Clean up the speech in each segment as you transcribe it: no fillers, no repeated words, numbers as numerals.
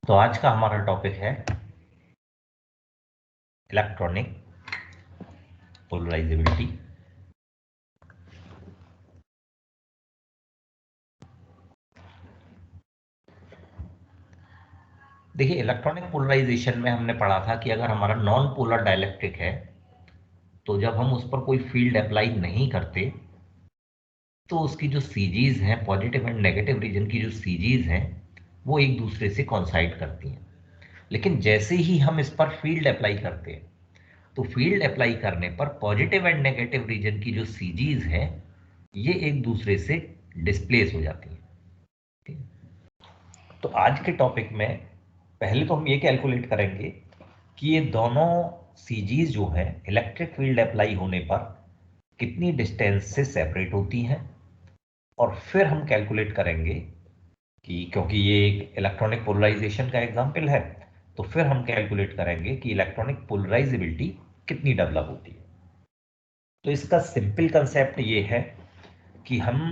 तो आज का हमारा टॉपिक है इलेक्ट्रॉनिक पोलराइजेबिलिटी। देखिए, इलेक्ट्रॉनिक पोलराइजेशन में हमने पढ़ा था कि अगर हमारा नॉन पोलर डाइलेक्ट्रिक है तो जब हम उस पर कोई फील्ड अप्लाई नहीं करते तो उसकी जो सीजीज हैं, पॉजिटिव एंड नेगेटिव रीजन की जो सीजीज हैं, वो एक दूसरे से कॉन्साइड करती हैं। लेकिन जैसे ही हम इस पर फील्ड अप्लाई करते हैं तो फील्ड अप्लाई करने पर पॉजिटिव एंड नेगेटिव रीजन की जो सीजीज हैं, ये एक दूसरे से डिस्प्लेस हो जाती हैं। ठीक है? तो आज के टॉपिक में पहले तो हम ये कैलकुलेट करेंगे कि ये दोनों सीजीज जो है इलेक्ट्रिक फील्ड अप्लाई होने पर कितनी डिस्टेंस से सेपरेट होती हैं, और फिर हम कैलकुलेट करेंगे कि क्योंकि ये एक इलेक्ट्रॉनिक पोलराइजेशन का एग्जांपल है, तो फिर हम कैलकुलेट करेंगे कि इलेक्ट्रॉनिक पोलराइजेबिलिटी कितनी डेवलप होती है। तो इसका सिंपल कंसेप्ट ये है कि हम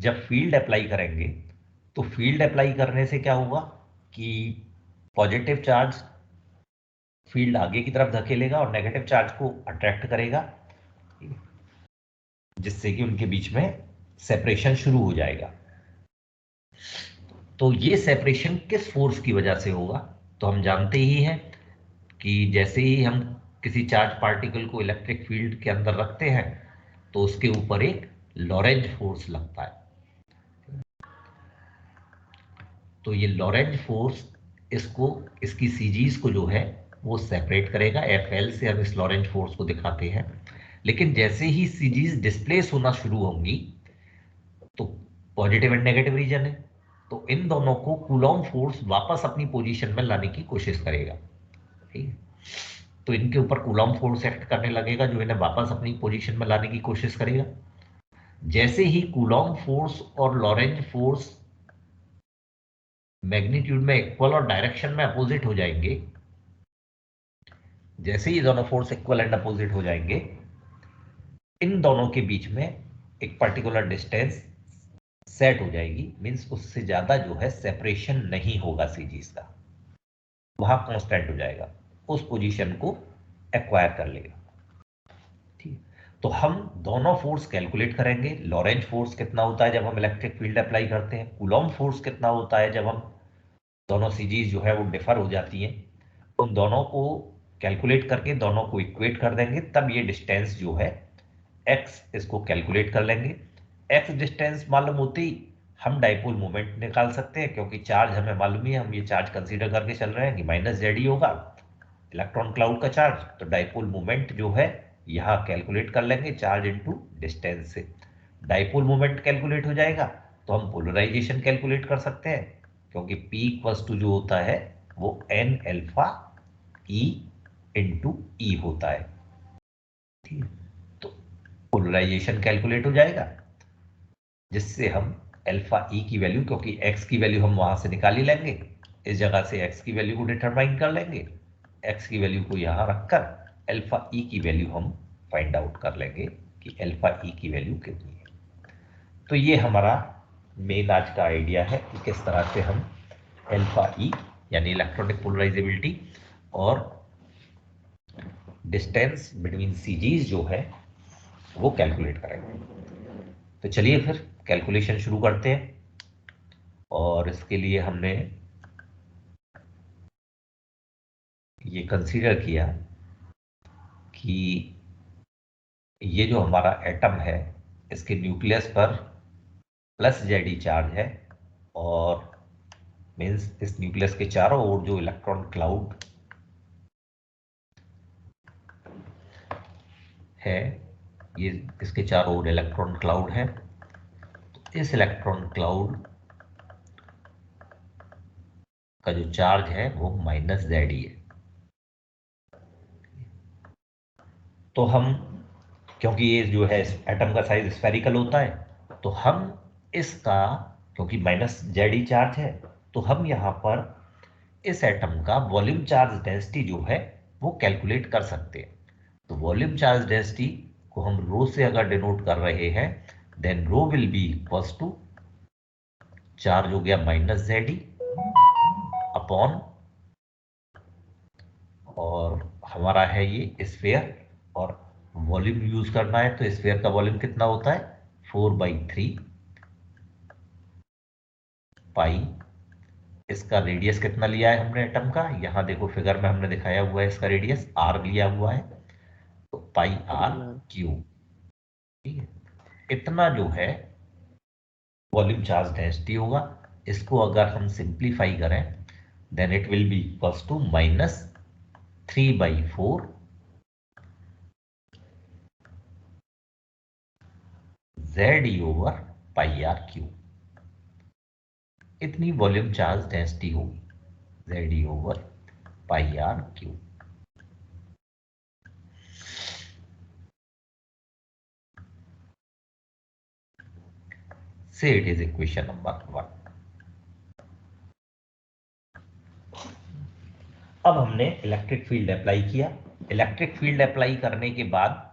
जब फील्ड अप्लाई करेंगे तो फील्ड अप्लाई करने से क्या होगा कि पॉजिटिव चार्ज फील्ड आगे की तरफ धकेलेगा और नेगेटिव चार्ज को अट्रैक्ट करेगा, जिससे कि उनके बीच में सेपरेशन शुरू हो जाएगा। तो ये सेपरेशन किस फोर्स की वजह से होगा? तो हम जानते ही हैं कि जैसे ही हम किसी चार्ज पार्टिकल को इलेक्ट्रिक फील्ड के अंदर रखते हैं तो उसके ऊपर एक लॉरेंज फोर्स लगता है। तो ये लॉरेंज फोर्स इसको, इसकी सीजीज को जो है वो सेपरेट करेगा। एफएल से हम इस लॉरेंज फोर्स को दिखाते हैं। लेकिन जैसे ही सीजीज डिस्प्लेस होना शुरू होंगी तो पॉजिटिव एंड नेगेटिव रीजन है, तो इन दोनों को कूलॉम फोर्स वापस अपनी पोजीशन में लाने की कोशिश करेगा। ठीक है? तो इनके ऊपर कूलॉम फोर्स एक्ट करने लगेगा जो इन्हें वापस अपनी पोजीशन में लाने की कोशिश करेगा। जैसे ही कूलॉम फोर्स और लॉरेंज फोर्स मैग्नीट्यूड में इक्वल और डायरेक्शन में अपोजिट हो जाएंगे, जैसे ही दोनों फोर्स इक्वल एंड अपोजिट हो जाएंगे, इन दोनों के बीच में एक पर्टिकुलर डिस्टेंस सेट हो जाएगी। मींस उससे ज्यादा जो है सेपरेशन नहीं होगा सीजीज का, वहां कांस्टेंट हो जाएगा, उस पोजीशन को एक्वायर कर लेगा। ठीक, तो हम दोनों फोर्स कैलकुलेट करेंगे। लॉरेंज फोर्स कितना होता है जब हम इलेक्ट्रिक फील्ड अप्लाई करते हैं, कूलॉम फोर्स कितना होता है जब हम दोनों सीजीज जो है वो डिफर हो जाती हैं। उन दोनों को कैलकुलेट करके दोनों को इक्वेट कर देंगे, तब ये डिस्टेंस जो है x, इसको कैलकुलेट कर लेंगे। x डिस्टेंस मालूम होते ही हम डाइपोल मोमेंट निकाल सकते हैं, क्योंकि चार्ज हमें मालूम ही है, हम ये चार्ज कंसीडर करके चल रहे हैं कि माइनस जेड ही होगा इलेक्ट्रॉन क्लाउड का चार्ज। तो डाइपोल मोमेंट जो है यहाँ कैलकुलेट कर लेंगे चार्ज इनटू डिस्टेंस से। डाइपोल मोमेंट कैलकुलेट हो जाएगा तो हम पोलराइजेशन कैलकुलेट कर सकते हैं, क्योंकि P इक्वल्स टू जो होता है वो n अल्फा E इंटू ई होता है। ठीक, तो पोलराइजेशन कैलकुलेट हो जाएगा, जिससे हम अल्फा ई की वैल्यू, क्योंकि x की वैल्यू हम वहां से निकाल ही लेंगे, इस जगह से x की वैल्यू को डिटरमाइन कर लेंगे। x की वैल्यू को यहां रखकर अल्फा ई की वैल्यू हम फाइंड आउट कर लेंगे कि अल्फा ई की वैल्यू कितनी है। तो ये हमारा मेन आज का आइडिया है कि किस तरह से हम अल्फा ई यानी इलेक्ट्रॉनिक पोलराइजेबिलिटी और डिस्टेंस बिटवीन सीजीज जो है वो कैलकुलेट करेंगे। तो चलिए फिर कैलकुलेशन शुरू करते हैं। और इसके लिए हमने ये कंसीडर किया कि ये जो हमारा एटम है इसके न्यूक्लियस पर प्लस जेडी चार्ज है, और मीन्स इस न्यूक्लियस के चारों ओर जो इलेक्ट्रॉन क्लाउड है, ये इसके चारों ओर इलेक्ट्रॉन क्लाउड है। तो इस इलेक्ट्रॉन क्लाउड का जो चार्ज है वो माइनस जेडी है। तो हम, क्योंकि ये जो है एटम का साइज स्फेरिकल होता है, तो हम इसका, क्योंकि माइनस जेडी चार्ज है, तो हम यहां पर इस एटम का वॉल्यूम चार्ज डेंसिटी जो है वो कैलकुलेट कर सकते हैं। तो वॉल्यूम चार्ज डेंसिटी को हम रो से अगर डिनोट कर रहे हैं, then rho will be equals to, charge हो गया माइनस जेडी अपॉन, और हमारा है ये स्फीयर, और वॉल्यूम यूज करना है तो स्फीयर का वॉल्यूम कितना होता है 4/3 पाई। इसका रेडियस कितना लिया है हमने एटम का, यहां देखो फिगर में हमने दिखाया हुआ है, इसका रेडियस आर लिया हुआ है, तो पाई आर क्यूब। ठीक है, इतना जो है वॉल्यूम चार्ज डेंसिटी होगा। इसको अगर हम सिंप्लीफाई करें then it will be equals to -3/4 ZE/πr3। इतनी वॉल्यूम चार्ज डेंसिटी होगी ZE/πr3। से इट इज इक्वेशन नंबर 1। अब हमने इलेक्ट्रिक फील्ड अप्लाई किया। इलेक्ट्रिक फील्ड अप्लाई करने के बाद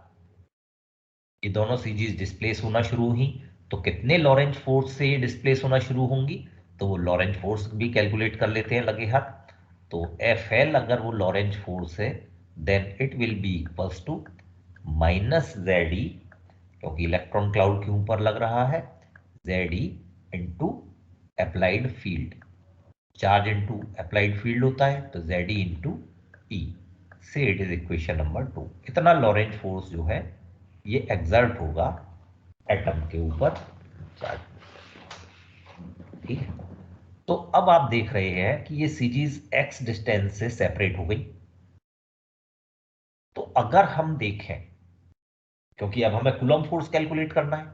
ये दोनों सीरीज डिस्प्लेस होना शुरू हुई, तो कितने लॉरेंज फोर्स से ये डिस्प्लेस होना शुरू होंगी, तो वो लॉरेंज फोर्स भी कैलकुलेट कर लेते हैं लगे हाथ। तो एफ एल अगर वो लॉरेंज फोर्स है then it will be equals to -ZE, क्योंकि इलेक्ट्रॉन क्लाउड के ऊपर लग रहा है, ZE into applied field. Charge into applied field होता है तो ZE इंटू ई। से इट इज इक्वेशन नंबर 2। इतना लॉरेंज फोर्स जो है ये एग्जर्ट होगा एटम के ऊपर चार्ज। ठीक है, तो अब आप देख रहे हैं कि ये सीरीज एक्स डिस्टेंस से सेपरेट हो गई। तो अगर हम देखें, क्योंकि अब हमें कूलॉम फोर्स कैलकुलेट करना है,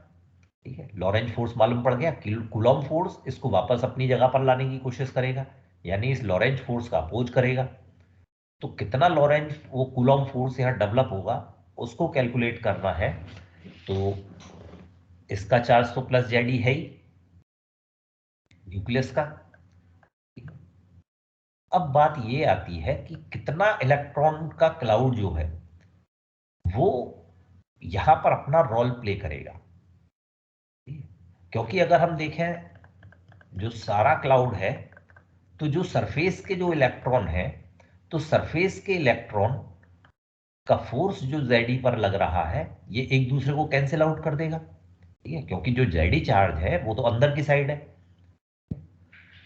ठीक है, लॉरेंज फोर्स मालूम पड़ गया, कूलॉम फोर्स इसको वापस अपनी जगह पर लाने की कोशिश करेगा, यानी इस लॉरेंज फोर्स का अपोज करेगा। तो कितना लॉरेंज वो कूलॉम फोर्स यहां डेवलप होगा उसको कैलकुलेट करना है। तो इसका चार्ज तो प्लस जेड है ही न्यूक्लियस का। अब बात ये आती है कि कितना इलेक्ट्रॉन का क्लाउड जो है वो यहां पर अपना रोल प्ले करेगा। क्योंकि अगर हम देखें जो सारा क्लाउड है, तो जो सरफेस के जो इलेक्ट्रॉन है, तो सरफेस के इलेक्ट्रॉन का फोर्स जो जेडी पर लग रहा है ये एक दूसरे को कैंसिल आउट कर देगा। ठीक है, क्योंकि जो जेडी चार्ज है वो तो अंदर की साइड है,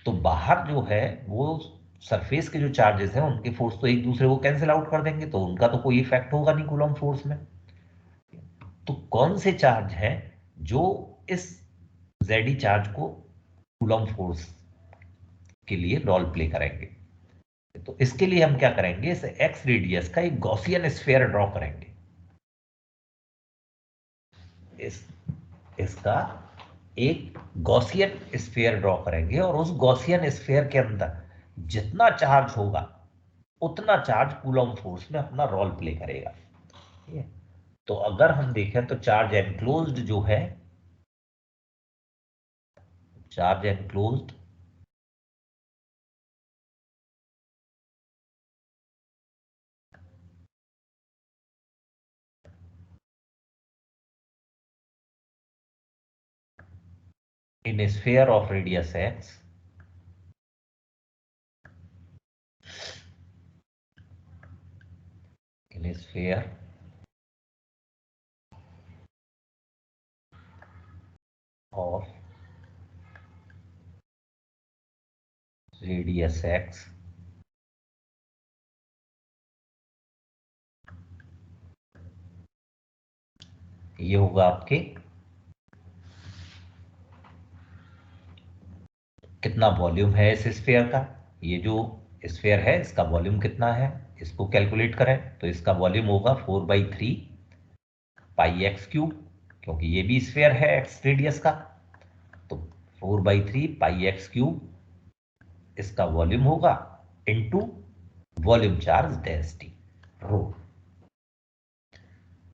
तो बाहर जो है वो सरफेस के जो चार्जेस हैं उनके फोर्स तो एक दूसरे को कैंसिल आउट कर देंगे, तो उनका तो कोई इफेक्ट होगा नहीं कूलॉम फोर्स में। तो कौन से चार्ज हैं जो इस जेडी चार्ज को कूलॉम फोर्स के लिए रोल प्ले करेंगे। तो इसके लिए हम क्या करेंगे, इस एक्स रेडियस का एक गॉसियन स्फीयर ड्रॉ करेंगे। इसका एक गॉसियन स्फीयर ड्रॉ करेंगे और उस गॉसियन स्फीयर के अंदर जितना चार्ज होगा उतना चार्ज कूलॉम फोर्स में अपना रोल प्ले करेगा। ठीक है, तो अगर हम देखें तो चार्ज एनक्लोज्ड जो है, charge enclosed in a sphere of radius x in a sphere of radius x ये होगा आपके कितना वॉल्यूम है इस स्फीयर का। ये जो स्फीयर है इसका वॉल्यूम कितना है इसको कैलकुलेट करें, तो इसका वॉल्यूम होगा 4/3 पाई एक्स क्यूब, क्योंकि ये भी स्फीयर है एक्स रेडियस का, तो 4/3 पाई एक्स क्यूब इसका वॉल्यूम होगा into volume charge density rho.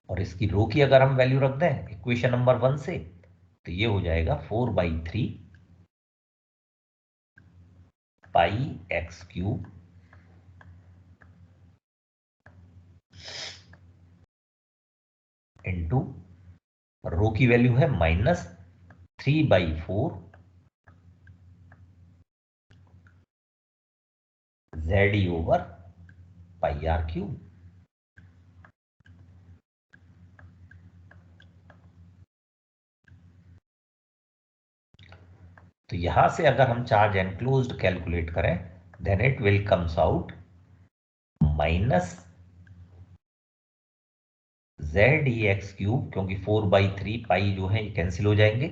और इसकी रो की अगर हम वैल्यू रख दें इक्वेशन नंबर 1 से, तो ये हो जाएगा 4/3 pi x cube into rho की वैल्यू है -3/4 ZE over pi r cube. तो यहां से अगर हम चार्ज एनक्लोज्ड कैलकुलेट करें then it will comes out minus ZE(x cube, क्योंकि 4/3 पाई जो है ये कैंसिल हो जाएंगे,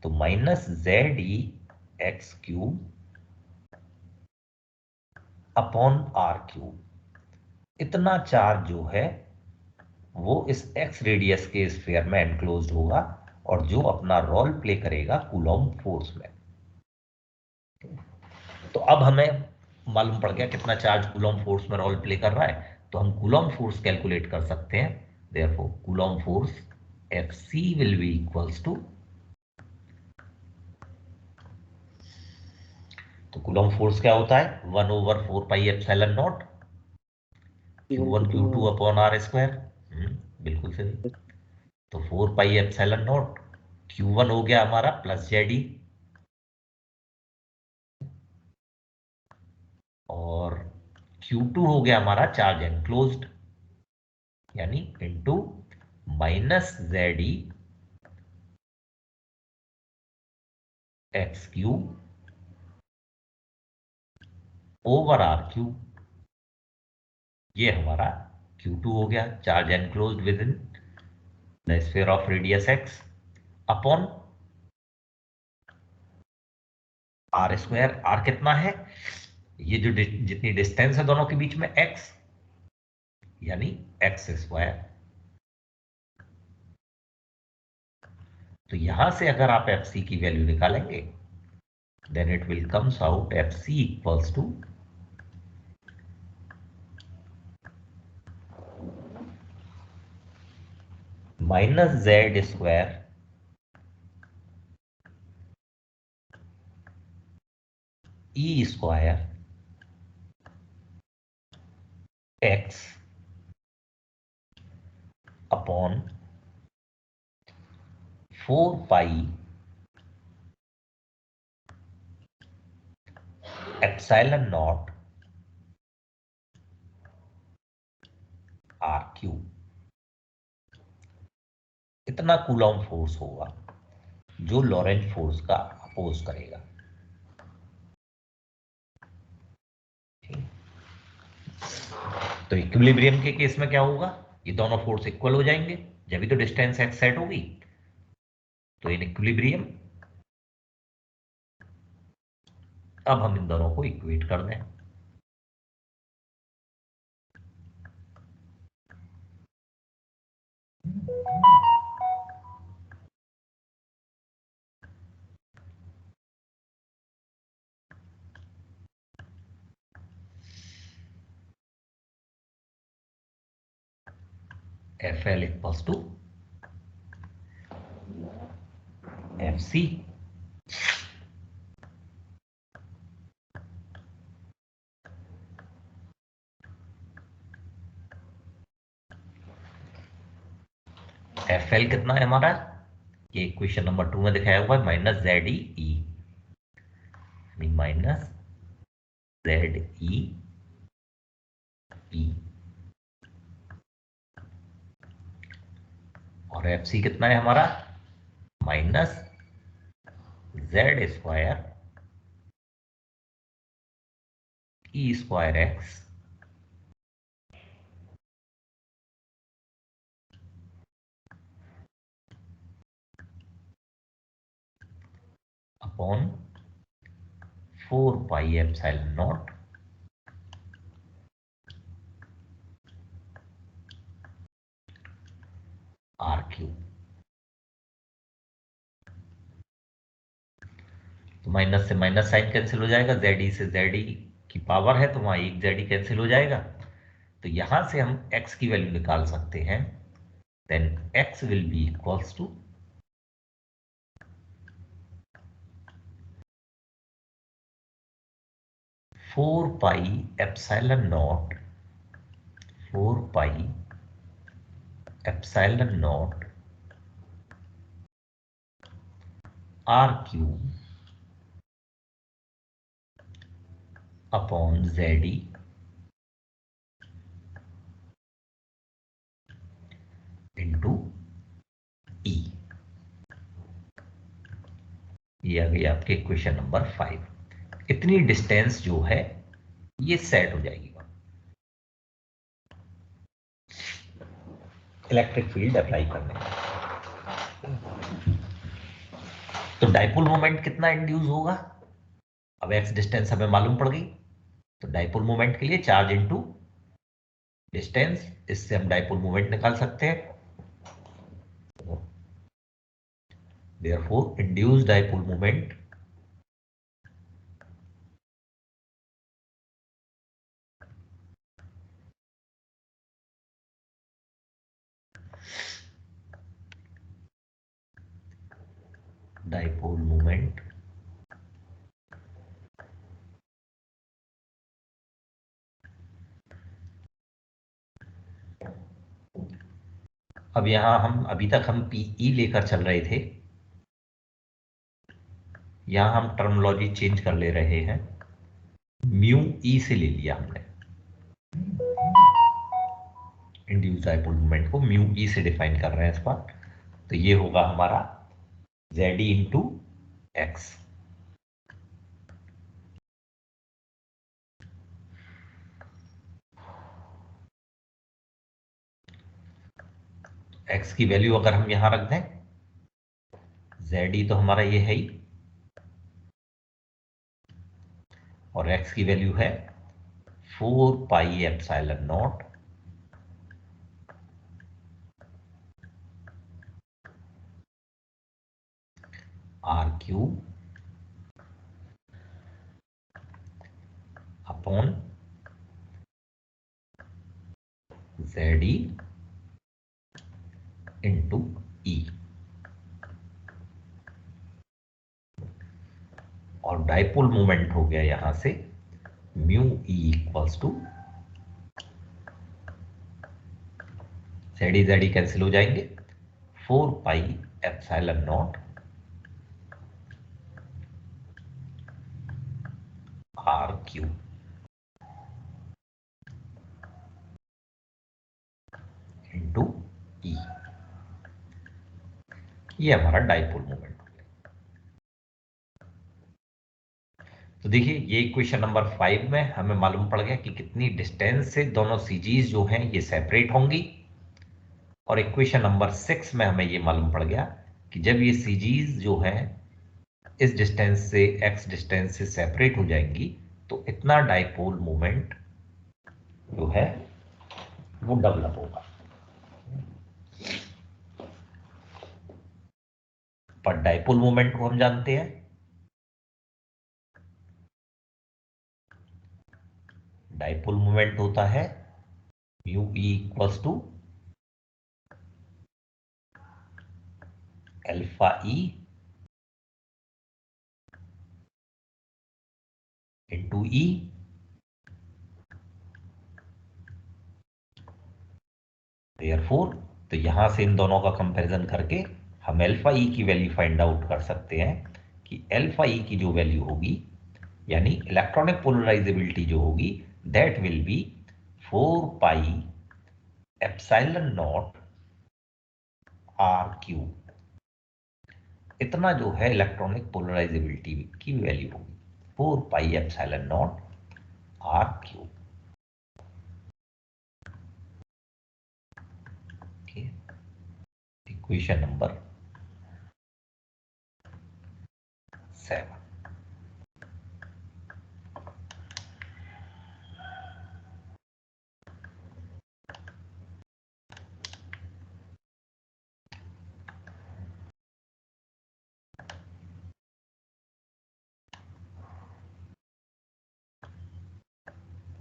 तो minus ZE(x cube upon r cube. इतना चार्ज जो है वो इस x रेडियस के स्फीयर में एनक्लोज्ड होगा और जो अपना रोल प्ले करेगा कूलॉम फोर्स में। तो अब हमें मालूम पड़ गया कितना चार्ज कूलॉम फोर्स में रोल प्ले कर रहा है, तो हम कूलॉम फोर्स कैलकुलेट कर सकते हैं। Therefore Coulomb force Fc will be equals to, तो कूलॉम फोर्स क्या होता है 1/4πε0 Q1 Q2 upon r square. बिल्कुल सही। तो 4πε0 Q1 हो गया हमारा प्लस ZE और Q2 हो गया हमारा चार्ज एनक्लोज्ड, यानी into minus ZE x cube over r cube. ये हमारा Q2 हो गया charge enclosed within the sphere of radius x upon r square. R कितना है, ये जो जितनी डिस्टेंस है दोनों के बीच में x, यानी एक्स स्क्वायर। तो यहां से अगर आप एफसी की वैल्यू निकालेंगे then it will comes out F C equals to minus Z square E square x upon 4 pi epsilon naught are cube. इतना कूलॉम फोर्स होगा जो लॉरेंट फोर्स का अपोज करेगा। तो इक्विलिब्रियम के केस में क्या होगा, ये दोनों फोर्स इक्वल हो जाएंगे, जब भी तो डिस्टेंस एक्स सेट होगी। तो इन इक्विलिब्रियम अब हम इन दोनों को इक्वेट कर दें। F L equals to F C. F L कितना है हमारा, ये इक्वेशन नंबर 2 में दिखाया हुआ है minus Z E, minus Z E E, और एफ सी कितना है हमारा minus Z square E square x upon 4 pi epsilon naught are cube. तो माइनस से माइनस साइन कैंसिल हो जाएगा, जेड ई से जेड ई की पावर है तो वहां एक जेड ई कैंसिल हो जाएगा। तो यहां से हम x की वैल्यू निकाल सकते हैं, then x will be equals to 4 pi epsilon naught 4 pi epsilon naught are cube upon ZE into E। ये आ गई आपके इक्वेशन नंबर 5। इतनी डिस्टेंस जो है ये सेट हो जाएगी इलेक्ट्रिक फील्ड अप्लाई करने में। तो डाइपोल मोमेंट कितना इंड्यूस होगा? अब एक्स डिस्टेंस हमें मालूम पड़ गई, तो डाइपोल मोमेंट के लिए चार्ज इनटू डिस्टेंस, इससे हम डाइपोल मोमेंट निकाल सकते हैं। Therefore induced dipole moment dipole moment अब यहां हम अभी तक हम पीई लेकर चल रहे थे, यहां हम टर्मिनोलॉजी चेंज कर ले रहे हैं, म्यू ई से ले लिया हमने, इंड्यूस्ड डाइपोल मोमेंट को म्यू ई से डिफाइन कर रहे हैं इस पर। तो ये होगा हमारा Z E into x. X की वैल्यू अगर हम यहां रख दें, जेड ई तो हमारा ये है ही, और एक्स की वैल्यू है 4 pi epsilon naught are cube upon Z E into E. और डाइपोल मोमेंट हो गया यहां से mu E equals to Z E cancel हो जाएंगे, 4 pi epsilon naught are cube into E. ये हमारा डाइपोल मोमेंट हो गया। तो देखिए ये इक्वेशन नंबर 5 में हमें मालूम पड़ गया कि कितनी डिस्टेंस से दोनों सीजीज जो हैं ये सेपरेट होंगी, और इक्वेशन नंबर 6 में हमें ये मालूम पड़ गया कि जब ये सीजीज जो हैं इस डिस्टेंस से एक्स डिस्टेंस से सेपरेट हो जाएंगी तो इतना डाइपोल मोमेंट जो है वो डेवलप होगा। पर डाइपोल मोमेंट को हम जानते हैं, डाइपोल मोमेंट होता है mu E equals to alpha E into E. Therefore तो यहां से इन दोनों का कंपैरिजन करके हम अल्फा ई की वैल्यू फाइंड आउट कर सकते हैं कि अल्फा ई की जो वैल्यू होगी, यानी इलेक्ट्रॉनिक पोलराइजेबिलिटी जो होगी, that will be 4 pi epsilon naught are cube. इतना जो है इलेक्ट्रॉनिक पोलराइजेबिलिटी की वैल्यू होगी 4 pi epsilon naught are cube. Equation number 7।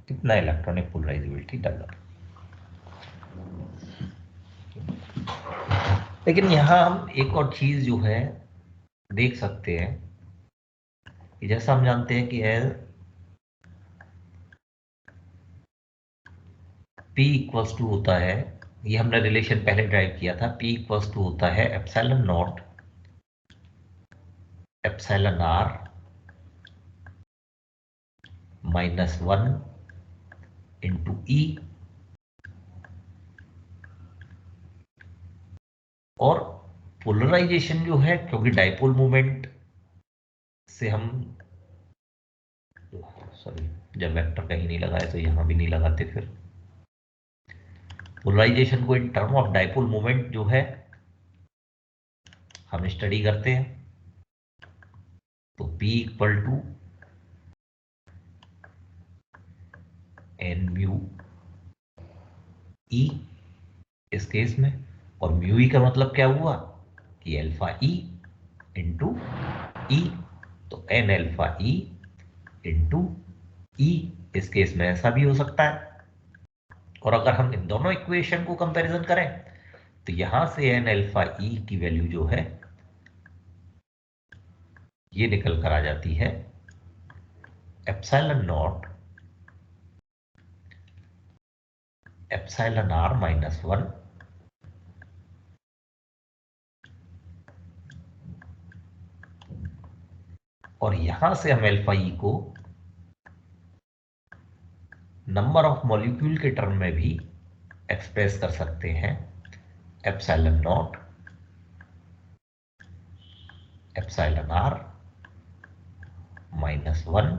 कितना इलेक्ट्रॉनिक पोलराइजेबिलिटी डेवलप। लेकिन यहां हम एक और चीज जो है देख सकते हैं कि जैसा हम जानते हैं कि P इक्वल्स टू होता है, ये हमने रिलेशन पहले ड्राइव किया था, P इक्वल्स टू होता है epsilon naught epsilon are -1 into E, और पोलराइजेशन जो है, क्योंकि डाइपोल मोमेंट से हम, सॉरी, जब वेक्टर कहीं नहीं लगाए तो यहां भी नहीं लगाते, फिर पोलराइजेशन को in term of dipole moment जो है हम स्टडी करते हैं। तो P equal to N mu E इस केस में, और म्यू ई का मतलब क्या हुआ कि अल्फा ई इंटू ई, तो एन अल्फा ई इंटू ई, इस केस में ऐसा भी हो सकता है। और अगर हम इन दोनों इक्वेशन को कंपैरिजन करें तो यहां से एन अल्फा ई की वैल्यू जो है ये निकल कर आ जाती है एप्सिलॉन नॉट एप्सिलॉन आर -1 और यहां से हम अल्फा ई को नंबर ऑफ मॉलिक्यूल के टर्म में भी एक्सप्रेस कर सकते हैं, epsilon naught epsilon are -1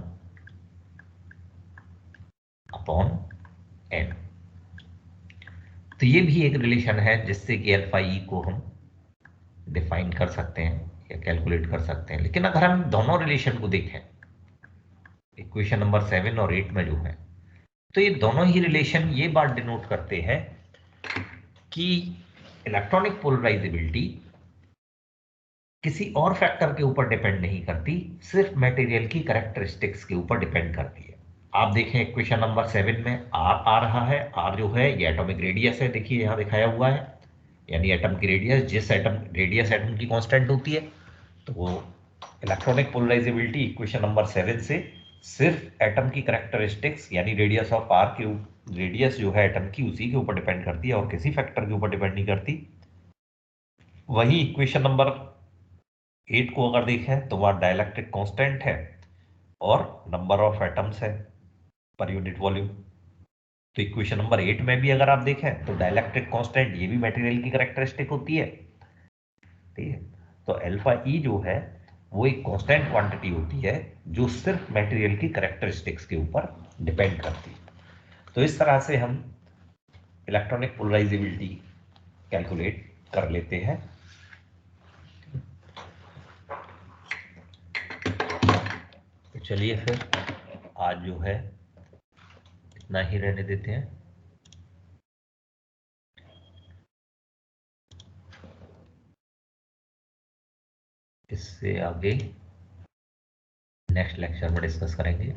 upon N. तो ये भी एक रिलेशन है जिससे कि अल्फा ई को हम डिफाइन कर सकते हैं या कैलकुलेट कर सकते हैं। लेकिन अगर हम दोनों रिलेशन को देखें इक्वेशन नंबर 7 और 8 में जो है, तो ये दोनों ही रिलेशन ये बात डिनोट करते हैं कि इलेक्ट्रॉनिक पोलराइजेबिलिटी किसी और फैक्टर के ऊपर डिपेंड नहीं करती, सिर्फ मटेरियल की कैरेक्टरिस्टिक्स के ऊपर डिपेंड करती है। आप देखें इक्वेशन नंबर 7 में आर आ रहा है, आर जो है ये एटॉमिक रेडियस है, देखिए यहां दिखाया हुआ है, यानी एटम की रेडियस, जिस एटम रेडियस एटम की कांस्टेंट होती है, तो वो इलेक्ट्रॉनिक पोलराइजेबिलिटी इक्वेशन नंबर 7 से सिर्फ एटम की कैरेक्टरिस्टिक्स यानी रेडियस ऑफ आर के, रेडियस जो है एटम की उसी के ऊपर डिपेंड करती है और किसी फैक्टर के ऊपर डिपेंड नहीं करती। वही इक्वेशन नंबर 8 को अगर देखें तो वहां डाइलेक्ट्रिक कांस्टेंट है और नंबर ऑफ एटम्स है पर यूनिट वॉल्यूम। तो इक्वेशन नंबर 8 में भी अगर आप देखें तो डाइलेक्ट्रिक कांस्टेंट ये भी मटेरियल की कैरेक्टरिस्टिक होती है, ठीक है। तो अल्फा ई जो है वो एक कांस्टेंट क्वांटिटी होती है जो सिर्फ मटेरियल की कैरेक्टरिस्टिक्स के ऊपर डिपेंड करती है। तो इस तरह से हम इलेक्ट्रॉनिक पोलराइजेबिलिटी कैलकुलेट कर लेते हैं। तो चलिए फिर आज जो है इतना ही रहने देते हैं। इससे आगे नेक्स्ट लेक्चर में डिस्कस करेंगे।